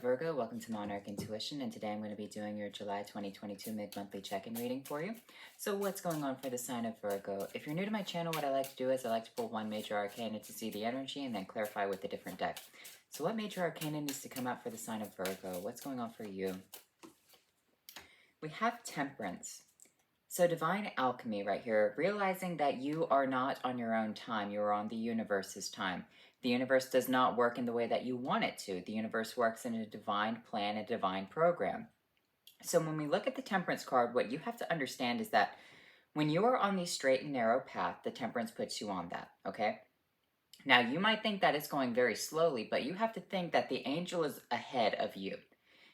Virgo, welcome to Monarch Intuition, and today I'm going to be doing your July 2022 mid-monthly check-in reading for you. So what's going on for the sign of Virgo? If you're new to my channel, what I like to do is I like to pull one major arcana to see the energy and then clarify with a different deck. So what major arcana needs to come out for the sign of Virgo? What's going on for you? We have Temperance. So divine alchemy right here, realizing that you are not on your own time, you are on the universe's time. The universe does not work in the way that you want it to. The universe works in a divine plan, a divine program. So when we look at the Temperance card, what you have to understand is that when you are on the straight and narrow path, the Temperance puts you on that, okay? Now, you might think that it's going very slowly, but you have to think that the angel is ahead of you.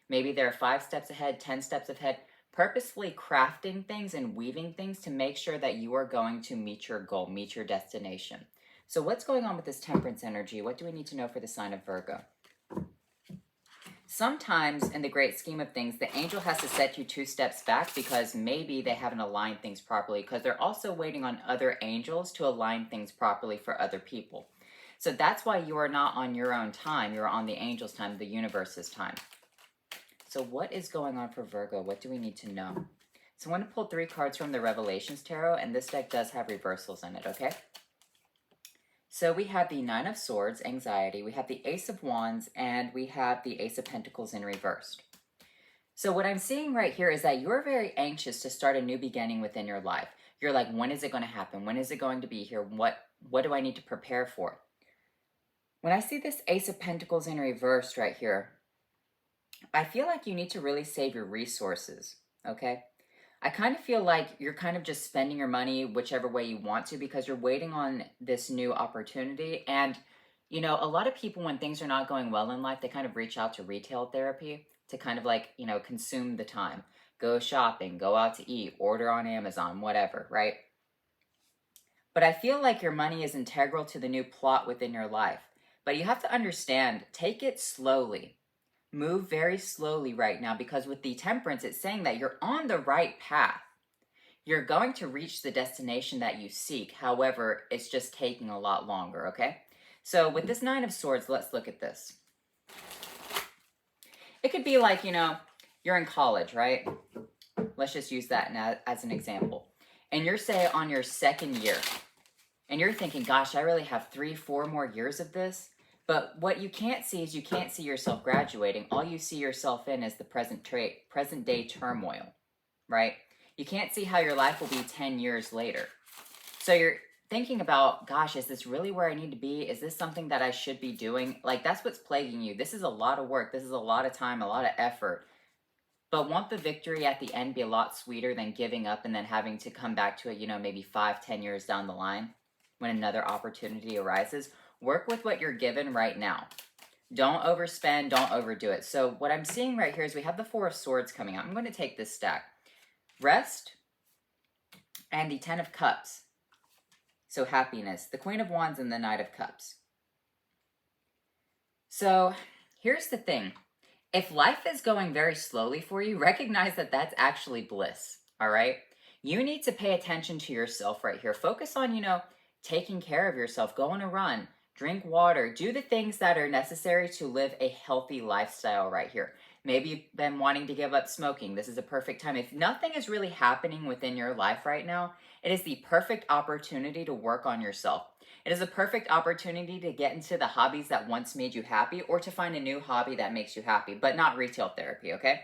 Maybe they're 5 steps ahead, 10 steps ahead, purposefully crafting things and weaving things to make sure that you are going to meet your goal, meet your destination. So what's going on with this Temperance energy? What do we need to know for the sign of Virgo? Sometimes in the great scheme of things, the angel has to set you 2 steps back because maybe they haven't aligned things properly, because they're also waiting on other angels to align things properly for other people. So that's why you are not on your own time. You're on the angel's time, the universe's time. So what is going on for Virgo? What do we need to know? So I want to pull 3 cards from the Revelations Tarot, and this deck does have reversals in it, okay? So we have the Nine of Swords, anxiety, we have the Ace of Wands, and we have the Ace of Pentacles in reversed. So what I'm seeing right here is that you're very anxious to start a new beginning within your life. You're like, when is it going to happen? When is it going to be here? What do I need to prepare for? When I see this Ace of Pentacles in reversed right here, I feel like you need to really save your resources, okay? I kind of feel like you're kind of just spending your money whichever way you want to because you're waiting on this new opportunity. And, you know, a lot of people, when things are not going well in life, they kind of reach out to retail therapy to kind of like, you know, consume the time. Go shopping, go out to eat, order on Amazon, whatever, right? But I feel like your money is integral to the new plot within your life. But you have to understand, take it slowly. Move very slowly right now, because with the Temperance, it's saying that you're on the right path. You're going to reach the destination that you seek. However, it's just taking a lot longer, okay? So with this Nine of Swords, let's look at this. It could be like, you know, you're in college, right? Let's just use that as an example. And you're, say, on your 2nd year. And you're thinking, gosh, I really have 3-4 more years of this. But what you can't see is you can't see yourself graduating. All you see yourself in is the present day turmoil, right? You can't see how your life will be 10 years later. So you're thinking about, gosh, is this really where I need to be? Is this something that I should be doing? Like, that's what's plaguing you. This is a lot of work. This is a lot of time, a lot of effort. But won't the victory at the end be a lot sweeter than giving up and then having to come back to it, you know, maybe 5-10 years down the line when another opportunity arises? Work with what you're given right now. Don't overspend, don't overdo it. So what I'm seeing right here is we have the Four of Swords coming out. I'm going to take this stack. Rest and the 10 of Cups. So happiness. The Queen of Wands and the Knight of Cups. So here's the thing. If life is going very slowly for you, recognize that that's actually bliss, all right? You need to pay attention to yourself right here. Focus on, you know, taking care of yourself. Go on a run. Drink water. Do the things that are necessary to live a healthy lifestyle right here. Maybe you've been wanting to give up smoking. This is a perfect time. If nothing is really happening within your life right now, it is the perfect opportunity to work on yourself. It is a perfect opportunity to get into the hobbies that once made you happy, or to find a new hobby that makes you happy, but not retail therapy, okay?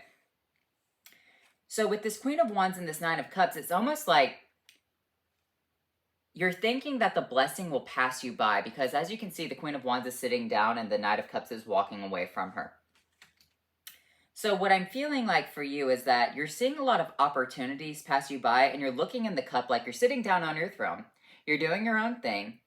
So with this Queen of Wands and this Nine of Cups, it's almost like you're thinking that the blessing will pass you by, because as you can see, the Queen of Wands is sitting down and the Knight of Cups is walking away from her. So what I'm feeling like for you is that you're seeing a lot of opportunities pass you by, and you're looking in the cup like you're sitting down on your throne. You're doing your own thing,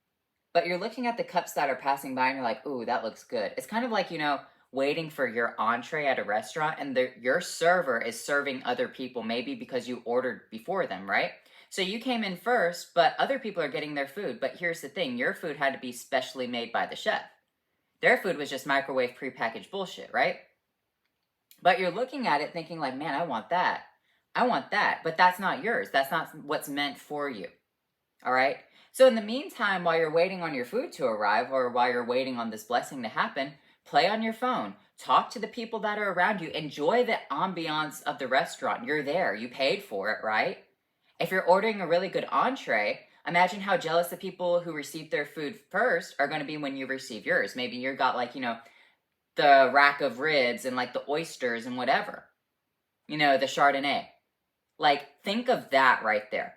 but you're looking at the cups that are passing by and you're like, ooh, that looks good. It's kind of like, you know, waiting for your entree at a restaurant, and your server is serving other people, maybe because you ordered before them, right? So you came in first, but other people are getting their food. But here's the thing, your food had to be specially made by the chef. Their food was just microwave prepackaged bullshit, right? But you're looking at it thinking like, man, I want that. I want that. But that's not yours. That's not what's meant for you. All right? So in the meantime, while you're waiting on your food to arrive, or while you're waiting on this blessing to happen, play on your phone. talk to the people that are around you. Enjoy the ambiance of the restaurant. You're there. You paid for it, right? If you're ordering a really good entree, imagine how jealous the people who receive their food first are going to be when you receive yours. Maybe you got like, the rack of ribs and like the oysters and whatever, the Chardonnay. Like, think of that right there.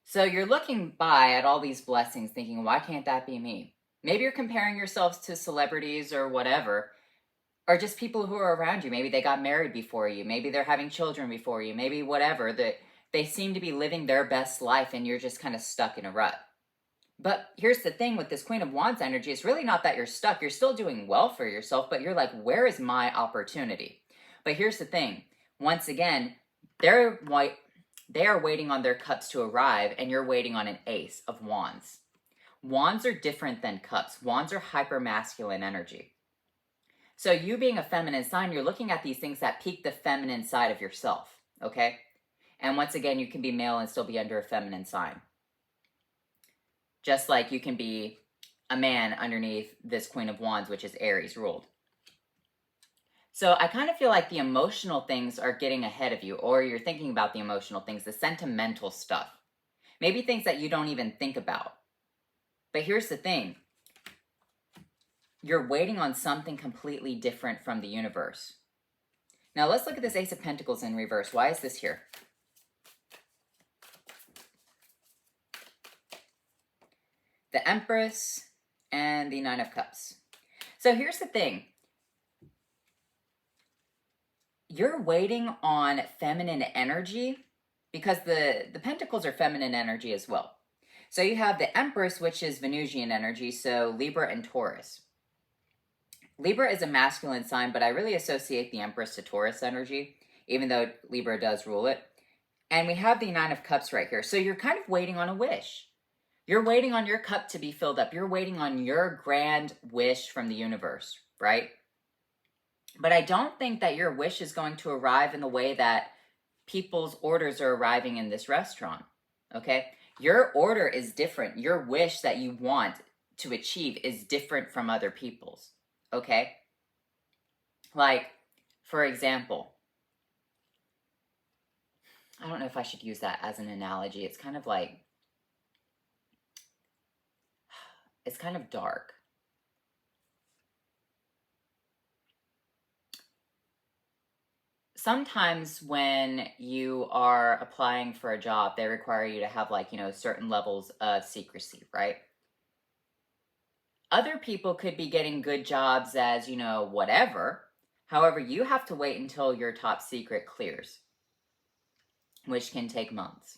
So you're looking by at all these blessings thinking, why can't that be me? Maybe you're comparing yourselves to celebrities or whatever, or just people who are around you. Maybe they got married before you. Maybe they're having children before you. Maybe whatever. That they seem to be living their best life and you're just kind of stuck in a rut. But here's the thing with this Queen of Wands energy. It's really not that you're stuck. You're still doing well for yourself, but you're like, where is my opportunity? But here's the thing. Once again, they are waiting on their cups to arrive, and you're waiting on an Ace of Wands. Wands are different than cups. Wands are hyper masculine energy. So you being a feminine sign, you're looking at these things that pique the feminine side of yourself, okay? And once again, you can be male and still be under a feminine sign. Just like you can be a man underneath this Queen of Wands, which is Aries ruled. So I kind of feel like the emotional things are getting ahead of you, or you're thinking about the emotional things, the sentimental stuff. Maybe things that you don't even think about. But here's the thing. You're waiting on something completely different from the universe. Now let's look at this Ace of Pentacles in reverse. Why is this here? The Empress and the Nine of Cups. So here's the thing. You're waiting on feminine energy because the Pentacles are feminine energy as well. So you have the Empress, which is Venusian energy, so Libra and Taurus. Libra is a masculine sign, but I really associate the Empress to Taurus energy, even though Libra does rule it. And we have the Nine of Cups right here. So you're kind of waiting on a wish. You're waiting on your cup to be filled up. You're waiting on your grand wish from the universe, right? But I don't think that your wish is going to arrive in the way that people's orders are arriving in this restaurant, okay? Your order is different. Your wish that you want to achieve is different from other people's, okay? Like, for example, I don't know if I should use that as an analogy. It's kind of like, it's kind of dark. Sometimes when you are applying for a job, they require you to have like, certain levels of secrecy, right? Other people could be getting good jobs as, whatever. However, you have to wait until your top secret clears, which can take months.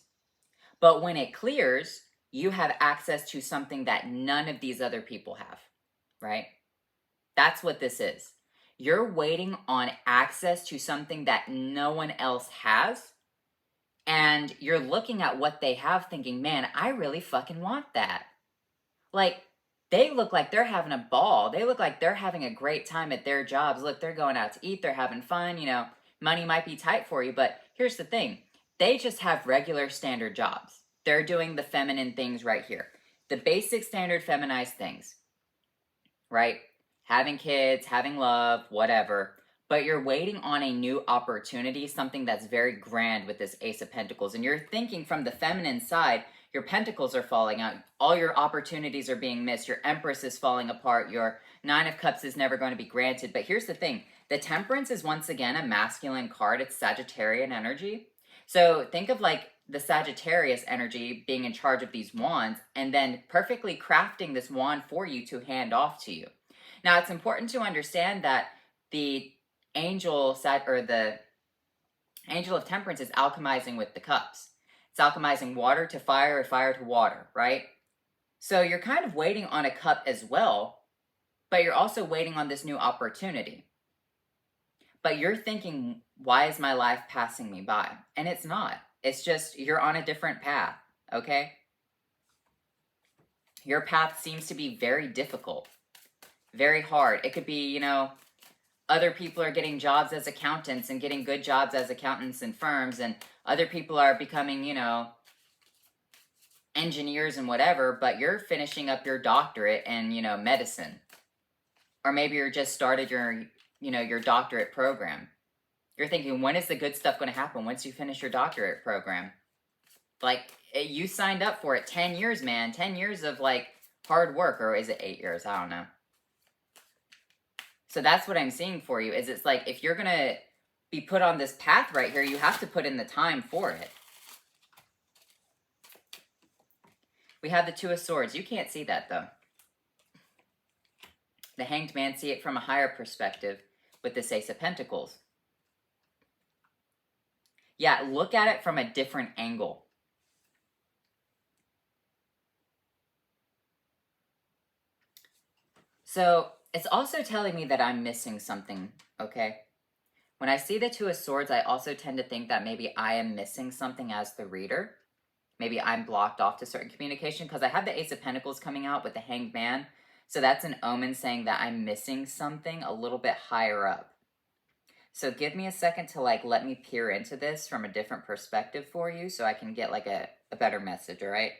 But when it clears, you have access to something that none of these other people have, right? That's what this is. You're waiting on access to something that no one else has, and you're looking at what they have thinking, man, I really fucking want that. Like, they look like they're having a ball. They look like they're having a great time at their jobs. Look, they're going out to eat. They're having fun. Money might be tight for you, but here's the thing. They just have regular standard jobs. They're doing the feminine things right here. The basic standard feminized things, right? Having kids, having love, whatever. But you're waiting on a new opportunity, something that's very grand with this Ace of Pentacles. And you're thinking from the feminine side, your pentacles are falling out. All your opportunities are being missed. Your Empress is falling apart. Your Nine of Cups is never going to be granted. But here's the thing. The Temperance is once again a masculine card. It's Sagittarian energy. So think of like the Sagittarius energy being in charge of these wands and then perfectly crafting this wand for you to hand off to you. Now, it's important to understand that the angel of temperance is alchemizing with the cups. It's alchemizing water to fire or fire to water, right? So you're kind of waiting on a cup as well, but you're also waiting on this new opportunity. But you're thinking, why is my life passing me by? And it's not. It's just you're on a different path, okay? Your path seems to be very difficult. Very hard. It could be, other people are getting jobs as accountants and getting good jobs as accountants in firms, and other people are becoming, engineers and whatever, but you're finishing up your doctorate in, medicine. Or maybe you're just started your, your doctorate program. You're thinking, when is the good stuff going to happen once you finish your doctorate program? Like, you signed up for it. 10 years, man. 10 years of, like, hard work. Or is it 8 years? I don't know. So that's what I'm seeing for you, is it's like, if you're going to be put on this path right here, you have to put in the time for it. We have the Two of Swords. You can't see that, though. The Hanged Man see it from a higher perspective with this Ace of Pentacles. Yeah, look at it from a different angle. So it's also telling me that I'm missing something, okay? When I see the Two of Swords, I also tend to think that maybe I am missing something as the reader. Maybe I'm blocked off to certain communication, because I have the Ace of Pentacles coming out with the Hanged Man. So that's an omen saying that I'm missing something a little bit higher up. So give me a second to like let me peer into this from a different perspective for you so I can get like a better message, all right?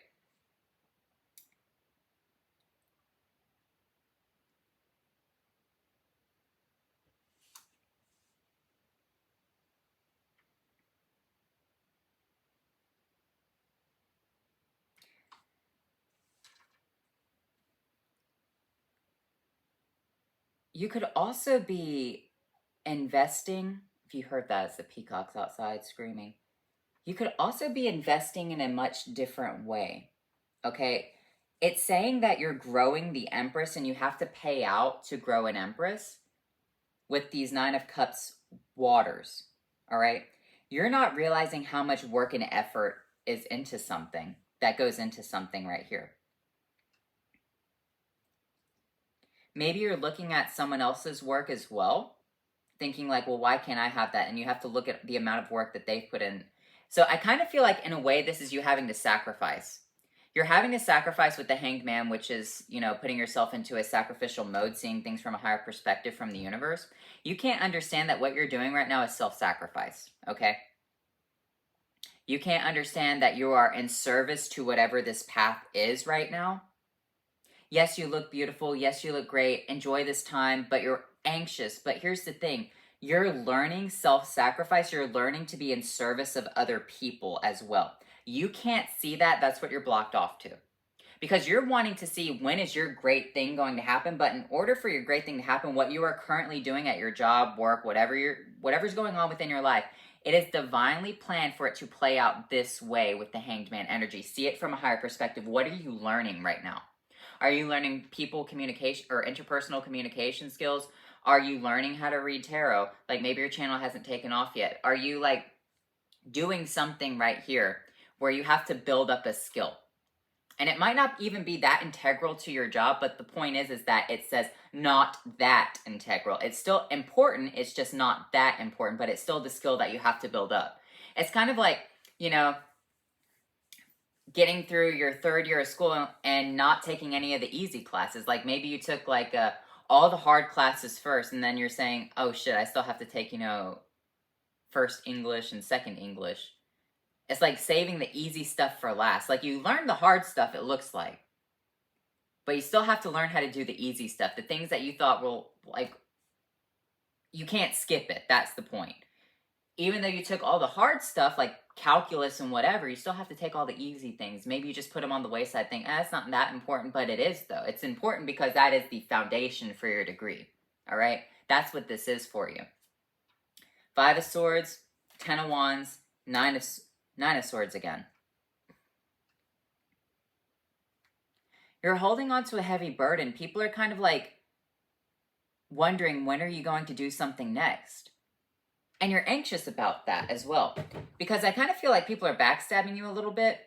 You could also be investing, if you heard that, it's the peacocks outside screaming. You could also be investing in a much different way, okay? It's saying that you're growing the Empress and you have to pay out to grow an Empress with these Nine of Cups waters, all right? You're not realizing how much work and effort is into something, that goes into something right here. Maybe you're looking at someone else's work as well, thinking like, well, why can't I have that? And you have to look at the amount of work that they've put in. So I kind of feel like, in a way, this is you having to sacrifice. You're having to sacrifice with the Hanged Man, which is, putting yourself into a sacrificial mode, seeing things from a higher perspective from the universe. You can't understand that what you're doing right now is self-sacrifice, okay? You can't understand that you are in service to whatever this path is right now. Yes, you look beautiful. Yes, you look great. Enjoy this time, but you're anxious. But here's the thing. You're learning self-sacrifice. You're learning to be in service of other people as well. You can't see that. That's what you're blocked off to. Because you're wanting to see, when is your great thing going to happen? But in order for your great thing to happen, what you are currently doing at your job, work, whatever's going on within your life, it is divinely planned for it to play out this way with the Hanged Man energy. See it from a higher perspective. What are you learning right now? Are you learning people communication or interpersonal communication skills? Are you learning how to read tarot? Like, maybe your channel hasn't taken off yet. Are you like doing something right here where you have to build up a skill? And it might not even be that integral to your job, but the point is that it says not that integral. It's still important, it's just not that important, but it's still the skill that you have to build up. It's kind of like, getting through your third year of school and not taking any of the easy classes. Like, maybe you took like all the hard classes first, and then you're saying, oh shit, I still have to take, first English and second English. It's like saving the easy stuff for last. Like, you learn the hard stuff, it looks like, but you still have to learn how to do the easy stuff. The things that you thought will, like, you can't skip it. That's the point. Even though you took all the hard stuff, like calculus and whatever, you still have to take all the easy things. Maybe you just put them on the wayside, think, it's not that important, but it is, though. It's important because that is the foundation for your degree, all right? That's what this is for you. Five of Swords, Ten of Wands, Nine of Swords again. You're holding on to a heavy burden. People are kind of like wondering, when are you going to do something next? And you're anxious about that as well. Because I kind of feel like people are backstabbing you a little bit.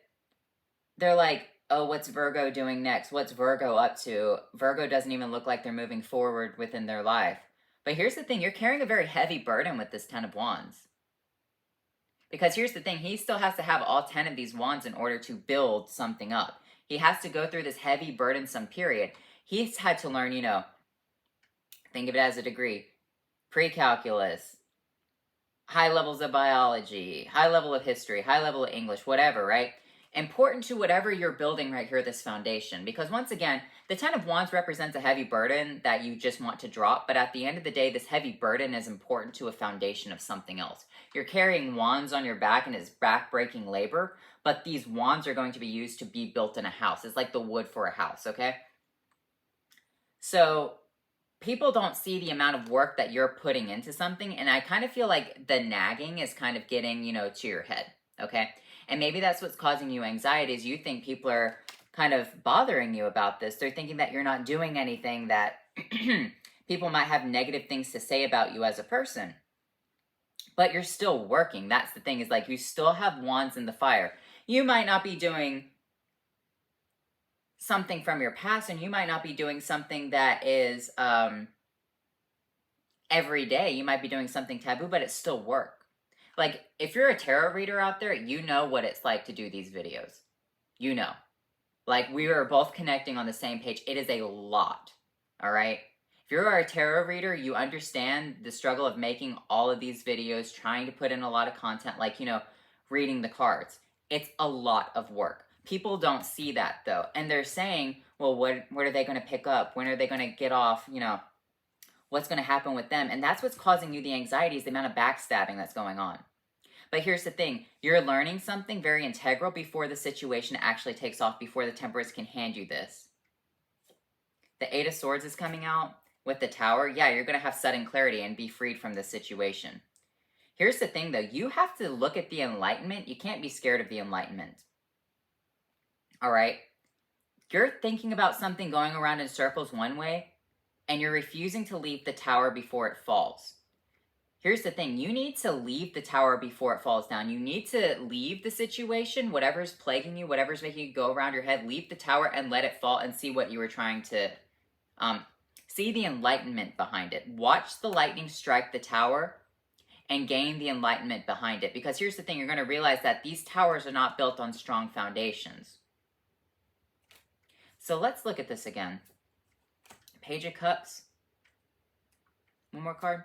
They're like, oh, what's Virgo doing next? What's Virgo up to? Virgo doesn't even look like they're moving forward within their life. But here's the thing. You're carrying a very heavy burden with this Ten of Wands. Because here's the thing. He still has to have all 10 of these wands in order to build something up. He has to go through this heavy, burdensome period. He's had to learn, think of it as a degree. Pre-calculus, high levels of biology, high level of history, high level of English, whatever, right? important to whatever you're building right here, this foundation. Because once again, the Ten of Wands represents a heavy burden that you just want to drop. But at the end of the day, this heavy burden is important to a foundation of something else. You're carrying wands on your back and it's back-breaking labor. But these wands are going to be used to be built in a house. It's like the wood for a house, okay? So people don't see the amount of work that you're putting into something. And I kind of feel like the nagging is kind of getting, to your head, okay? And maybe that's what's causing you anxiety, is you think people are kind of bothering you about this. They're thinking that you're not doing anything, that people might have negative things to say about you as a person. But you're still working. That's the thing, is like you still have wands in the fire. You might not be doing something from your past, and you might not be doing something that is every day. You might be doing something taboo, but it's still work. Like, if you're a tarot reader out there, you know what it's like to do these videos. You know. Like, we are both connecting on the same page. It is a lot, all right? If you're a tarot reader, you understand the struggle of making all of these videos, trying to put in a lot of content, like, reading the cards. It's a lot of work. People don't see that, though. And they're saying, well, what are they going to pick up? When are they going to get off, what's going to happen with them? And that's what's causing you the anxiety, is the amount of backstabbing that's going on. But here's the thing. You're learning something very integral before the situation actually takes off, before the Temperance can hand you this. The Eight of Swords is coming out with the Tower. Yeah, you're going to have sudden clarity and be freed from this situation. Here's the thing, though. You have to look at the Enlightenment. You can't be scared of the Enlightenment. All right? You're thinking about something going around in circles one way, and you're refusing to leave the Tower before it falls. Here's the thing. You need to leave the Tower before it falls down. You need to leave the situation, whatever's plaguing you, whatever's making you go around your head. Leave the Tower and let it fall, and see what you were trying to... see the enlightenment behind it. Watch the lightning strike the Tower and gain the enlightenment behind it. Because here's the thing. You're going to realize that these towers are not built on strong foundations. So let's look at this again. Page of Cups. One more card.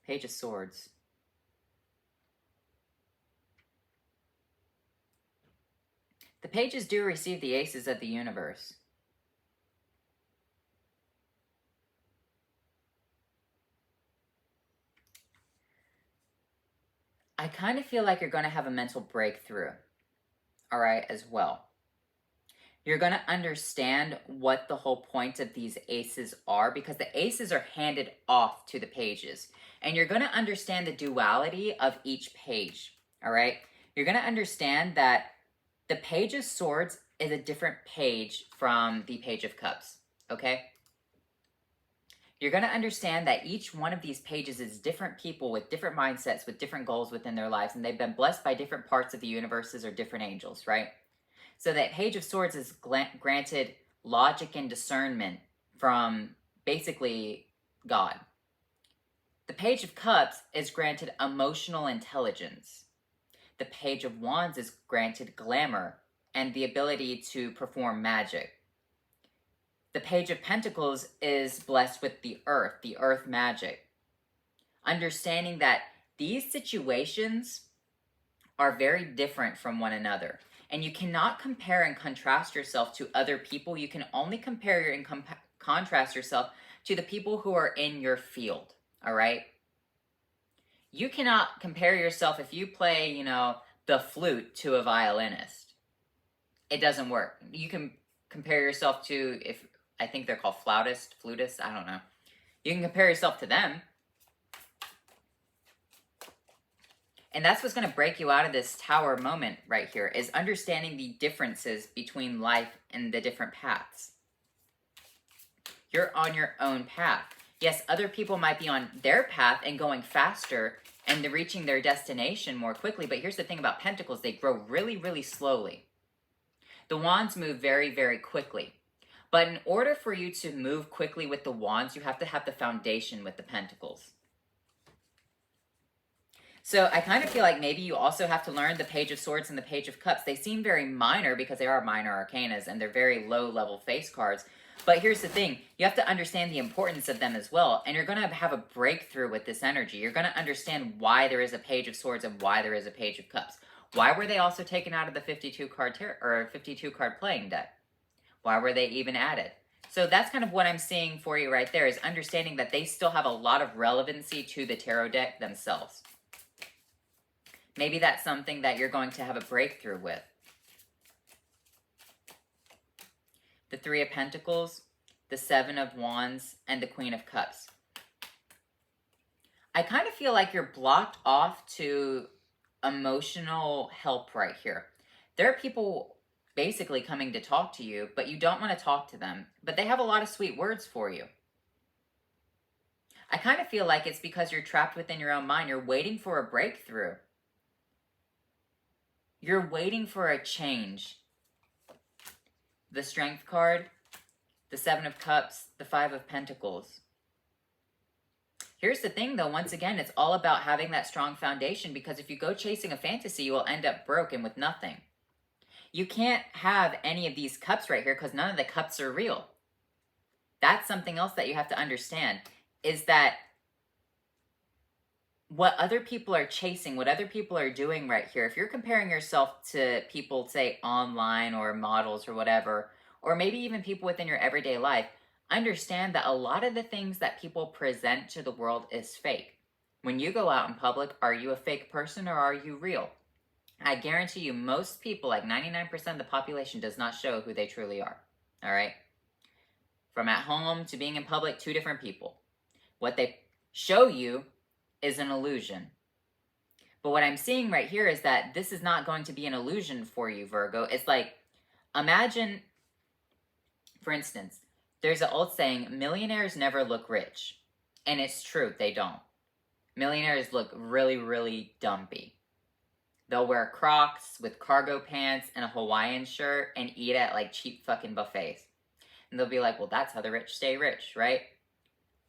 Page of Swords. The pages do receive the aces of the universe. I kind of feel like you're going to have a mental breakthrough, all right, as well. You're going to understand what the whole point of these aces are, because the aces are handed off to the pages. And you're going to understand the duality of each page, all right? You're going to understand that the Page of Swords is a different page from the Page of Cups, okay? You're going to understand that each one of these pages is different people with different mindsets, with different goals within their lives, and they've been blessed by different parts of the universes or different angels, right? So that Page of Swords is granted logic and discernment from basically God. The Page of Cups is granted emotional intelligence. The Page of Wands is granted glamour and the ability to perform magic. The Page of Pentacles is blessed with the earth magic. Understanding that these situations are very different from one another. And you cannot compare and contrast yourself to other people. You can only compare and contrast yourself to the people who are in your field, all right? You cannot compare yourself if you play, the flute to a violinist. It doesn't work. You can compare yourself to, I think they're called flutists, I don't know. You can compare yourself to them. And that's what's going to break you out of this Tower moment right here, is understanding the differences between life and the different paths. You're on your own path. Yes, other people might be on their path and going faster and they're reaching their destination more quickly. But here's the thing about Pentacles. They grow really, really slowly. The Wands move very, very quickly. But in order for you to move quickly with the Wands, you have to have the foundation with the Pentacles. So I kind of feel like maybe you also have to learn the Page of Swords and the Page of Cups. They seem very minor because they are minor arcanas and they're very low-level face cards. But here's the thing. You have to understand the importance of them as well. And you're going to have a breakthrough with this energy. You're going to understand why there is a Page of Swords and why there is a Page of Cups. Why were they also taken out of the 52 card 52 card playing deck? Why were they even added? So that's kind of what I'm seeing for you right there, is understanding that they still have a lot of relevancy to the tarot deck themselves. Maybe that's something that you're going to have a breakthrough with. The Three of Pentacles, the Seven of Wands, and the Queen of Cups. I kind of feel like you're blocked off to emotional help right here. There are people basically coming to talk to you, but you don't want to talk to them, but they have a lot of sweet words for you. I kind of feel like it's because you're trapped within your own mind. You're waiting for a breakthrough. You're waiting for a change. The Strength card, the Seven of Cups, the Five of Pentacles. Here's the thing, though. Once again, it's all about having that strong foundation, because if you go chasing a fantasy, you will end up broken with nothing. You can't have any of these cups right here because none of the cups are real. That's something else that you have to understand, is that what other people are chasing, what other people are doing right here, if you're comparing yourself to people, say, online or models or whatever, or maybe even people within your everyday life, understand that a lot of the things that people present to the world is fake. When you go out in public, are you a fake person or are you real? I guarantee you most people, like 99% of the population, does not show who they truly are. All right? From at home to being in public, two different people. What they show you is an illusion. But what I'm seeing right here is that this is not going to be an illusion for you, Virgo. It's like, imagine, for instance, there's an old saying, millionaires never look rich. And it's true, they don't. Millionaires look really, really dumpy. They'll wear Crocs with cargo pants and a Hawaiian shirt and eat at like cheap fucking buffets. And they'll be like, well, that's how the rich stay rich, right?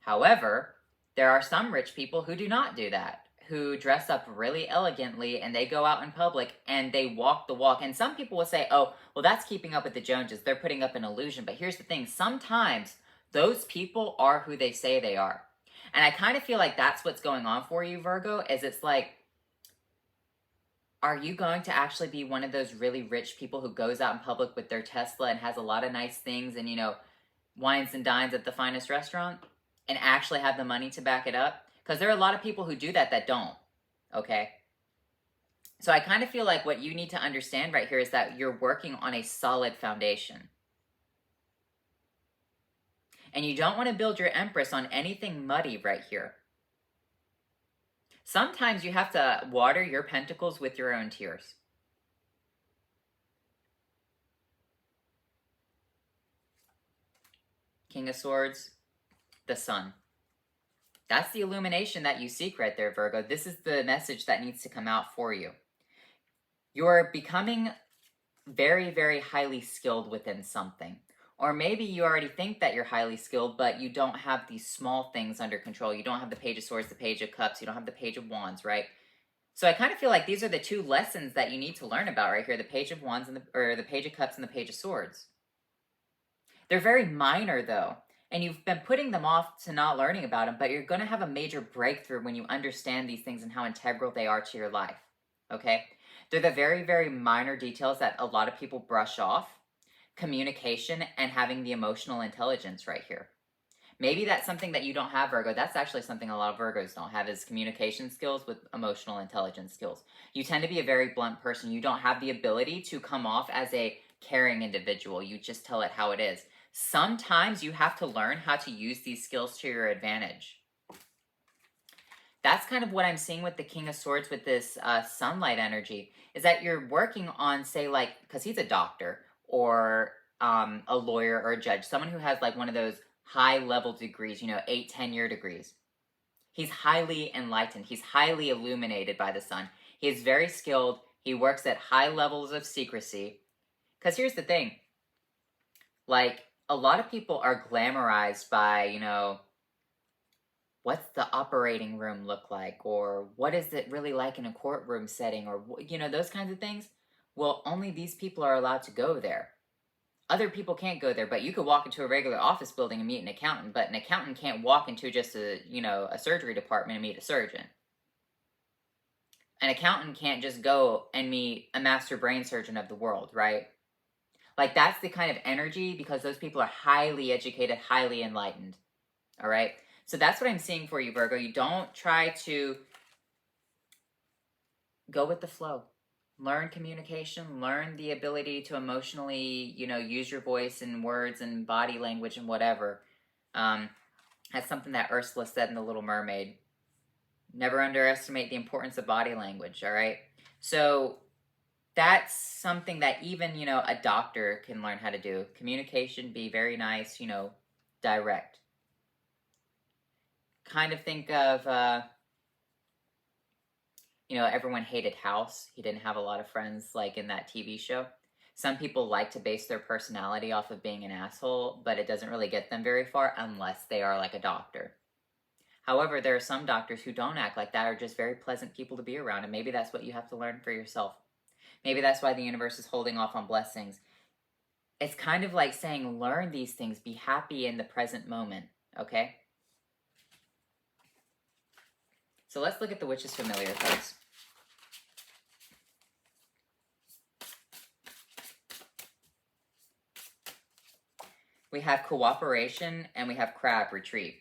However, there are some rich people who do not do that, who dress up really elegantly and they go out in public and they walk the walk. And some people will say, oh, well, that's keeping up with the Joneses. They're putting up an illusion. But here's the thing. Sometimes those people are who they say they are. And I kind of feel like that's what's going on for you, Virgo, is it's like, are you going to actually be one of those really rich people who goes out in public with their Tesla and has a lot of nice things and, you know, wines and dines at the finest restaurant and actually have the money to back it up? Because there are a lot of people who do that that don't, okay? So I kind of feel like what you need to understand right here is that you're working on a solid foundation. And you don't want to build your Empress on anything muddy right here. Sometimes you have to water your pentacles with your own tears. King of Swords, the Sun. That's the illumination that you seek right there, Virgo. This is the message that needs to come out for you. You're becoming very, very highly skilled within something. Or maybe you already think that you're highly skilled, but you don't have these small things under control. You don't have the Page of Swords, the Page of Cups. You don't have the Page of Wands, right? So I kind of feel like these are the two lessons that you need to learn about right here. The Page of Wands, or the Page of Cups and the Page of Swords. They're very minor, though. And you've been putting them off to not learning about them, but you're going to have a major breakthrough when you understand these things and how integral they are to your life, okay? They're the very, very minor details that a lot of people brush off. Communication and having the emotional intelligence right here. Maybe that's something that you don't have, Virgo. That's actually something a lot of Virgos don't have, is communication skills with emotional intelligence skills. You tend to be a very blunt person. You don't have the ability to come off as a caring individual. You just tell it how it is. Sometimes you have to learn how to use these skills to your advantage. That's kind of what I'm seeing with the King of Swords with this sunlight energy, is that you're working on, say, like, because he's a doctor, or a lawyer or a judge, someone who has like one of those high-level degrees, you know, 8, 10-year degrees. He's highly enlightened. He's highly illuminated by the sun. He is very skilled. He works at high levels of secrecy. Because here's the thing. Like, a lot of people are glamorized by, you know, what's the operating room look like? Or what is it really like in a courtroom setting? Or, you know, those kinds of things. Well, only these people are allowed to go there. Other people can't go there, but you could walk into a regular office building and meet an accountant, but an accountant can't walk into just a, you know, a surgery department and meet a surgeon. An accountant can't just go and meet a master brain surgeon of the world, right? Like, that's the kind of energy, because those people are highly educated, highly enlightened. All right? So that's what I'm seeing for you, Virgo. You don't try to go with the flow. Learn communication, learn the ability to emotionally, use your voice and words and body language and whatever. That's something that Ursula said in The Little Mermaid. Never underestimate the importance of body language, all right? So that's something that even, a doctor can learn how to do. Communication, be very nice, direct. Kind of think of, everyone hated House. He didn't have a lot of friends like in that TV show. Some people like to base their personality off of being an asshole, but it doesn't really get them very far unless they are like a doctor. However, there are some doctors who don't act like that, are just very pleasant people to be around, and maybe that's what you have to learn for yourself. Maybe that's why the universe is holding off on blessings. It's kind of like saying, learn these things, be happy in the present moment, okay? So let's look at the Witch's Familiar cards. We have Cooperation, and we have Crab, Retreat.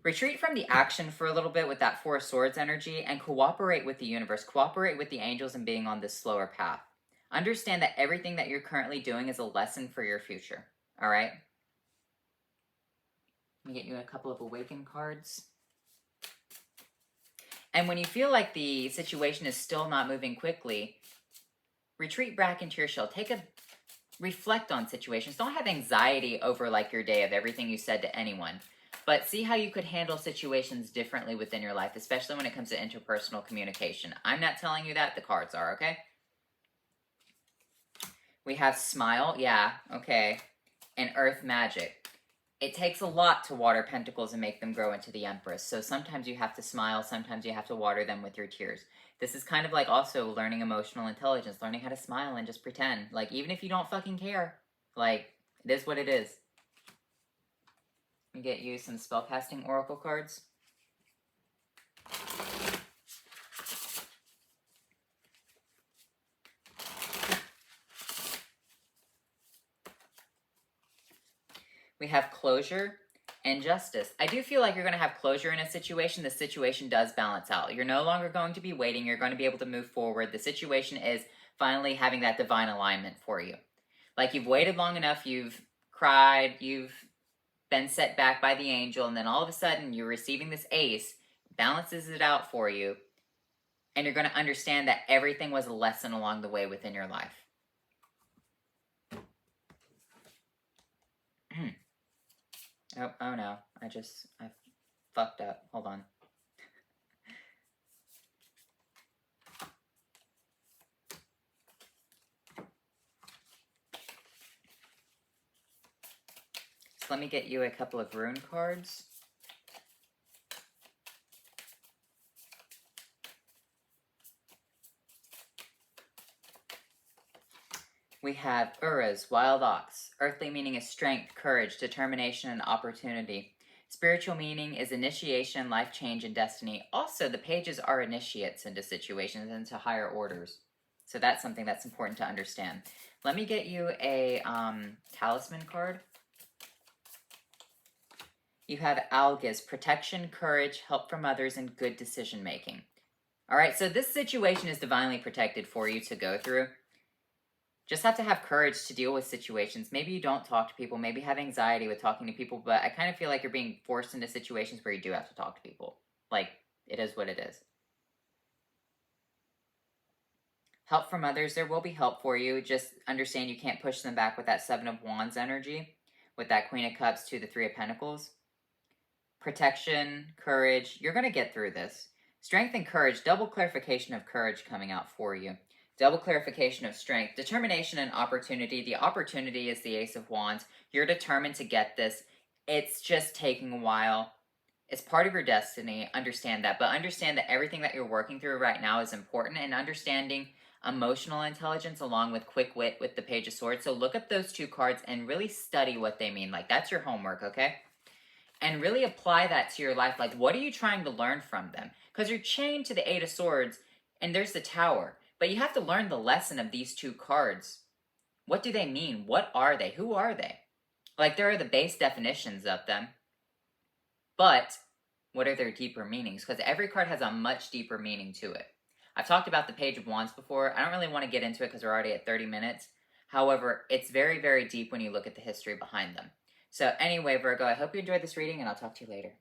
Retreat from the action for a little bit with that Four of Swords energy, and cooperate with the universe. Cooperate with the angels in being on this slower path. Understand that everything that you're currently doing is a lesson for your future. All right? Let me get you a couple of Awaken cards. And when you feel like the situation is still not moving quickly, retreat back into your shell. Reflect on situations. Don't have anxiety over like your day of everything you said to anyone. But see how you could handle situations differently within your life, especially when it comes to interpersonal communication. I'm not telling you that, the cards are, okay? We have Smile, yeah, okay. And Earth Magic. It takes a lot to water pentacles and make them grow into the Empress. So sometimes you have to smile, sometimes you have to water them with your tears. This is kind of like also learning emotional intelligence, learning how to smile and just pretend. Like, even if you don't fucking care, like, it is what it is. Let me get you some spellcasting oracle cards. We have Closure and Justice. I do feel like you're going to have closure in a situation. The situation does balance out. You're no longer going to be waiting. You're going to be able to move forward. The situation is finally having that divine alignment for you. Like, you've waited long enough. You've cried. You've been set back by the angel, and then all of a sudden you're receiving this ace, balances it out for you, and you're going to understand that everything was a lesson along the way within your life. Oh no, I fucked up. Hold on. So let me get you a couple of rune cards. We have Ura's Wild Ox. Earthly meaning is strength, courage, determination, and opportunity. Spiritual meaning is initiation, life change, and destiny. Also, the pages are initiates into situations, into higher orders. So that's something that's important to understand. Let me get you a talisman card. You have Algis, protection, courage, help from others, and good decision making. All right, so this situation is divinely protected for you to go through. Just have to have courage to deal with situations. Maybe you don't talk to people, maybe have anxiety with talking to people, but I kind of feel like you're being forced into situations where you do have to talk to people. Like, it is what it is. Help from others, there will be help for you. Just understand you can't push them back with that Seven of Wands energy, with that Queen of Cups to the Three of Pentacles. Protection, courage, you're going to get through this. Strength and courage, double clarification of courage coming out for you. Double clarification of strength, determination, and opportunity. The opportunity is the Ace of Wands. You're determined to get this. It's just taking a while. It's part of your destiny. Understand that. But understand that everything that you're working through right now is important, and understanding emotional intelligence along with quick wit with the Page of Swords. So look up those two cards and really study what they mean. Like, that's your homework, okay? and really apply that to your life. Like, what are you trying to learn from them? Because you're chained to the Eight of Swords, and there's the Tower. But you have to learn the lesson of these two cards. What do they mean? What are they? Who are they? Like, there are the base definitions of them. But what are their deeper meanings? Because every card has a much deeper meaning to it. I've talked about the Page of Wands before. I don't really want to get into it because we're already at 30 minutes. However, it's very, very deep when you look at the history behind them. So anyway, Virgo, I hope you enjoyed this reading, and I'll talk to you later.